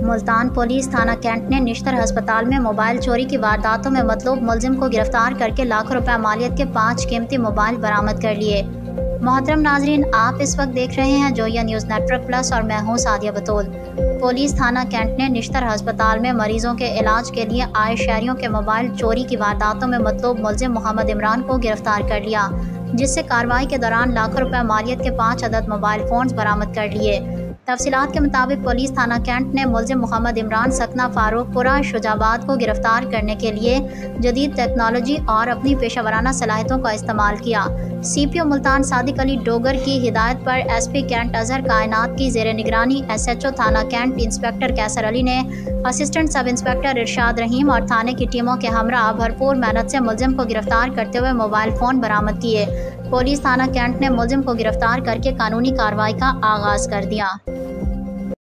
Multan police थाना cantt ने निश्तर अस्पताल में मोबाइल चोरी की वारदातों में मतलूब मुलजिम को गिरफ्तार करके लाखों रुपए मालियत के 5 कीमती मोबाइल बरामद कर लिए। मोहतरम नाजरीन, आप इस वक्त देख रहे हैं जोया न्यूज़ नेटवर्क प्लस और मैं हूँ सादिया बतूल। पुलिस थाना कैंट ने निश्तर अस्पताल में मरीजों के इलाज के लिए आए शहरियों के मोबाइल चोरी की वारदातों में मतलूब मुलजिम मोहम्मद इमरान को गिरफ्तार कर लिया, जिससे कार्रवाई के दौरान लाखों रुपए मालियत के 5 अदद मोबाइल फ़ोन्स बरामद कर लिए। तफसीलात के मुताबिक पुलिस थाना कैंट ने मुलजिम मोहम्मद इमरान सकना फारूकपुरा शुजाबाद को गिरफ्तार करने के लिए जदीद टेक्नोलॉजी और अपनी पेशा वराना सलाहियतों का इस्तेमाल किया। CPO मुल्तान सादिक अली डोगर की हिदायत पर SP कैंट अजहर कायनात की ज़ेर निगरानी SHO थाना कैंट इंस्पेक्टर कैसर अली ने असिस्टेंट सब इंस्पेक्टर इरशाद रहीम और थाने की टीमों के हमरा भरपूर मेहनत से मुलजिम को गिरफ्तार करते हुए मोबाइल फ़ोन बरामद किए। पुलिस थाना कैंट ने मुलजिम को गिरफ्तार करके कानूनी कार्रवाई का आगाज़ कर दिया।